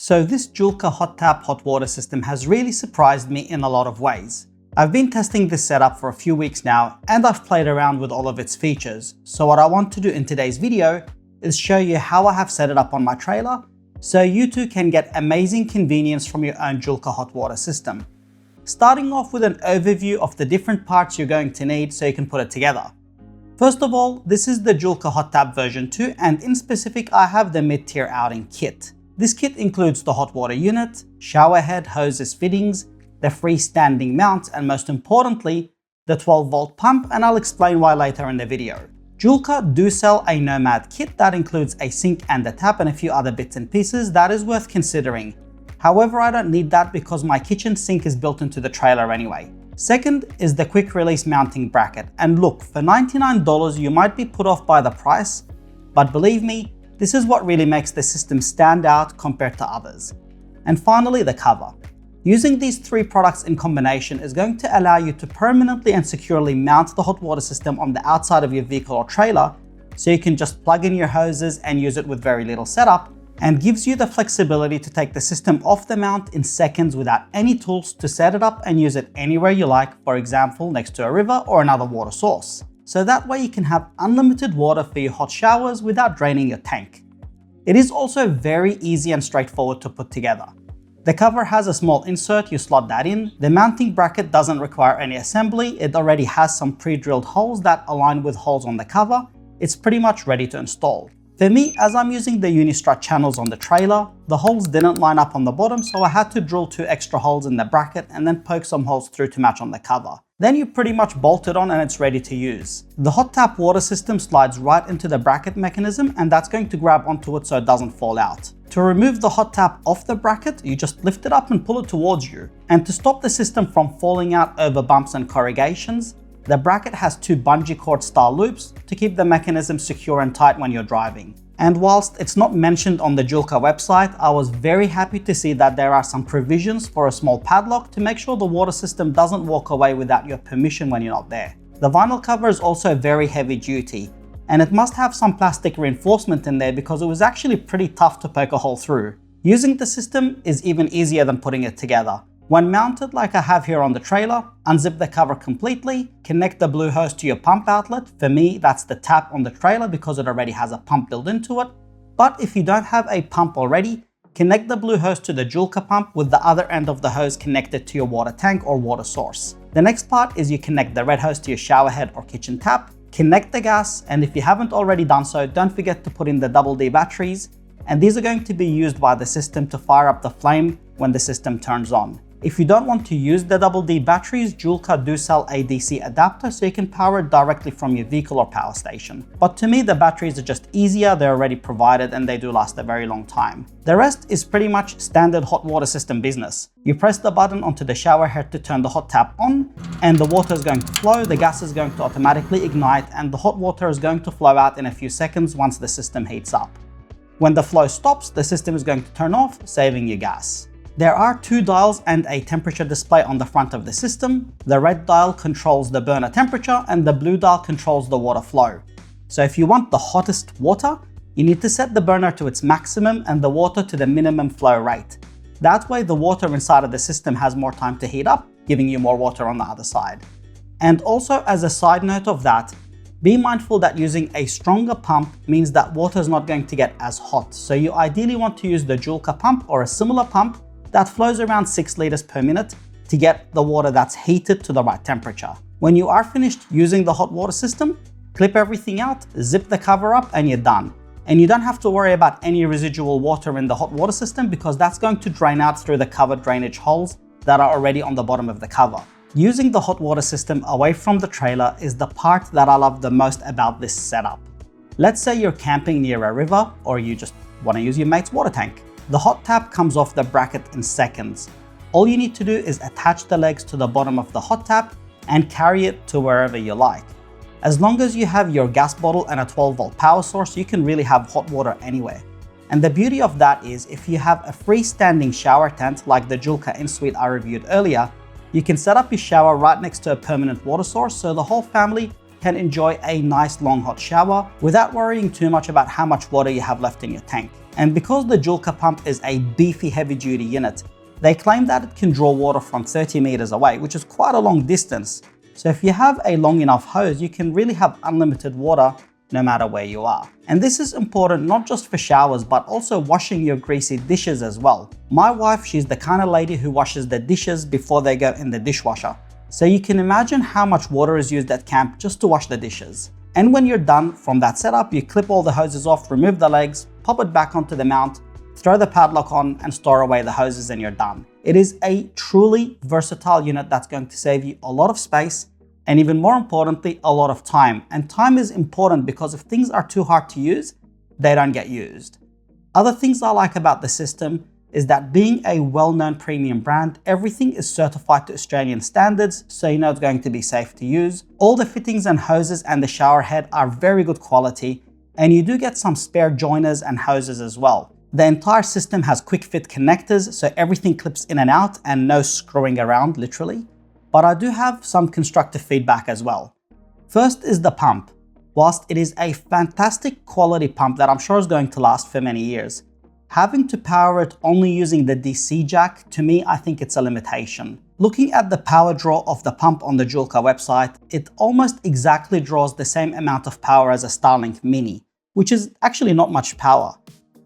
So this Joolca Hottap hot water system has really surprised me in a lot of ways. I've been testing this setup for a few weeks now and I've played around with all of its features. So what I want to do in today's video is show you how I have set it up on my trailer so you too can get amazing convenience from your own Joolca hot water system. Starting off with an overview of the different parts you're going to need so you can put it together. First of all, this is the Joolca Hottap version 2 and in specific I have the mid-tier outing kit. This kit includes the hot water unit, shower head, hoses, fittings, the freestanding mount, and most importantly, the 12-volt pump, and I'll explain why later in the video. Joolca do sell a Nomad kit that includes a sink and a tap and a few other bits and pieces that is worth considering. However, I don't need that because my kitchen sink is built into the trailer anyway. Second is the quick release mounting bracket, and look, for $99 you might be put off by the price, but believe me, this is what really makes the system stand out compared to others. And finally, the cover. Using these three products in combination is going to allow you to permanently and securely mount the hot water system on the outside of your vehicle or trailer, so you can just plug in your hoses and use it with very little setup, and gives you the flexibility to take the system off the mount in seconds without any tools to set it up and use it anywhere you like, for example next to a river or another water source. So that way you can have unlimited water for your hot showers without draining your tank. It is also very easy and straightforward to put together. The cover has a small insert, you slot that in. The mounting bracket doesn't require any assembly, it already has some pre-drilled holes that align with holes on the cover. It's pretty much ready to install. For me, as I'm using the Unistrut channels on the trailer, the holes didn't line up on the bottom, so I had to drill 2 extra holes in the bracket and then poke some holes through to match on the cover. Then you pretty much bolt it on and it's ready to use. The hot tap water system slides right into the bracket mechanism and that's going to grab onto it so it doesn't fall out. To remove the hot tap off the bracket, you just lift it up and pull it towards you. And to stop the system from falling out over bumps and corrugations, the bracket has 2 bungee cord style loops to keep the mechanism secure and tight when you're driving. And whilst it's not mentioned on the Joolca website, I was very happy to see that there are some provisions for a small padlock to make sure the water system doesn't walk away without your permission when you're not there. The vinyl cover is also very heavy duty, and it must have some plastic reinforcement in there because it was actually pretty tough to poke a hole through. Using the system is even easier than putting it together. When mounted like I have here on the trailer, unzip the cover completely, connect the blue hose to your pump outlet. For me, that's the tap on the trailer because it already has a pump built into it. But if you don't have a pump already, connect the blue hose to the Joolca pump with the other end of the hose connected to your water tank or water source. The next part is you connect the red hose to your shower head or kitchen tap, connect the gas, and if you haven't already done so, don't forget to put in the double-D batteries, and these are going to be used by the system to fire up the flame when the system turns on. If you don't want to use the double-D batteries, Joolca do sell a DC adapter so you can power it directly from your vehicle or power station. But to me, the batteries are just easier, they're already provided and they do last a very long time. The rest is pretty much standard hot water system business. You press the button onto the shower head to turn the hot tap on and the water is going to flow, the gas is going to automatically ignite and the hot water is going to flow out in a few seconds once the system heats up. When the flow stops, the system is going to turn off, saving you gas. There are 2 dials and a temperature display on the front of the system. The red dial controls the burner temperature and the blue dial controls the water flow. So if you want the hottest water, you need to set the burner to its maximum and the water to the minimum flow rate. That way the water inside of the system has more time to heat up, giving you more water on the other side. And also as a side note of that, be mindful that using a stronger pump means that water is not going to get as hot. So you ideally want to use the Joolca pump or a similar pump that flows around 6 liters per minute to get the water that's heated to the right temperature. When you are finished using the hot water system, clip everything out, zip the cover up and you're done. And you don't have to worry about any residual water in the hot water system because that's going to drain out through the covered drainage holes that are already on the bottom of the cover. Using the hot water system away from the trailer is the part that I love the most about this setup. Let's say you're camping near a river or you just want to use your mate's water tank. The hot tap comes off the bracket in seconds. All you need to do is attach the legs to the bottom of the hot tap and carry it to wherever you like. As long as you have your gas bottle and a 12-volt power source, you can really have hot water anywhere. And the beauty of that is if you have a freestanding shower tent like the Joolca in-suite I reviewed earlier, you can set up your shower right next to a permanent water source so the whole family can enjoy a nice long hot shower without worrying too much about how much water you have left in your tank. And because the Joolca pump is a beefy heavy duty unit, they claim that it can draw water from 30 meters away, which is quite a long distance. So if you have a long enough hose, you can really have unlimited water no matter where you are. And this is important not just for showers, but also washing your greasy dishes as well. My wife, she's the kind of lady who washes the dishes before they go in the dishwasher. So you can imagine how much water is used at camp just to wash the dishes. And when you're done from that setup, you clip all the hoses off, remove the legs, pop it back onto the mount, throw the padlock on and store away the hoses, and you're done. It is a truly versatile unit that's going to save you a lot of space and, even more importantly, a lot of time. And time is important because if things are too hard to use, they don't get used. Other things I like about the system is that being a well-known premium brand, everything is certified to Australian standards, so you know it's going to be safe to use. All the fittings and hoses and the shower head are very good quality, and you do get some spare joiners and hoses as well. The entire system has quick fit connectors, so everything clips in and out and no screwing around, literally. But I do have some constructive feedback as well. First is the pump. Whilst it is a fantastic quality pump that I'm sure is going to last for many years, having to power it only using the DC jack, to me, I think it's a limitation. Looking at the power draw of the pump on the Joolca website, it almost exactly draws the same amount of power as a Starlink Mini, which is actually not much power.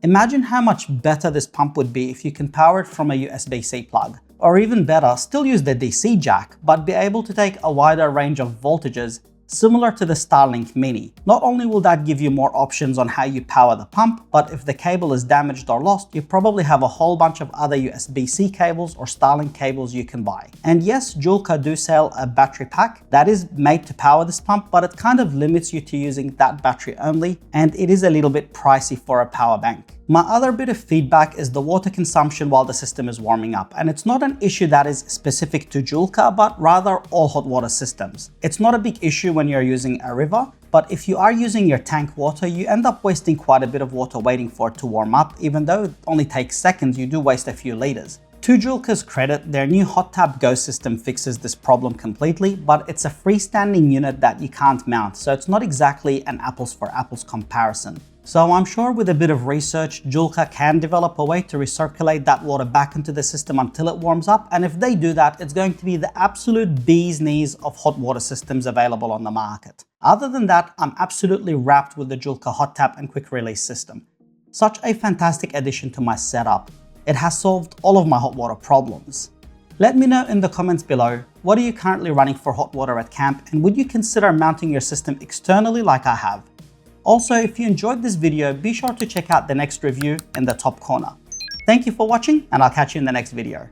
Imagine how much better this pump would be if you can power it from a USB-C plug. Or even better, still use the DC jack, but be able to take a wider range of voltages similar to the Starlink Mini. Not only will that give you more options on how you power the pump, but if the cable is damaged or lost, you probably have a whole bunch of other USB-C cables or Starlink cables you can buy. And yes, Joolca do sell a battery pack that is made to power this pump, but it kind of limits you to using that battery only, and it is a little bit pricey for a power bank. My other bit of feedback is the water consumption while the system is warming up, and it's not an issue that is specific to Joolca, but rather all hot water systems. It's not a big issue when you're using a river, but if you are using your tank water, you end up wasting quite a bit of water waiting for it to warm up. Even though it only takes seconds, you do waste a few liters. To Joolca's credit, their new Hottap Go system fixes this problem completely, but it's a freestanding unit that you can't mount, so it's not exactly an apples for apples comparison. So I'm sure with a bit of research, Joolca can develop a way to recirculate that water back into the system until it warms up, and if they do that, it's going to be the absolute bee's knees of hot water systems available on the market. Other than that, I'm absolutely wrapped with the Joolca Hottap and quick release system. Such a fantastic addition to my setup. It has solved all of my hot water problems. Let me know in the comments below, what are you currently running for hot water at camp, and would you consider mounting your system externally like I have? Also, if you enjoyed this video, be sure to check out the next review in the top corner. Thank you for watching, and I'll catch you in the next video.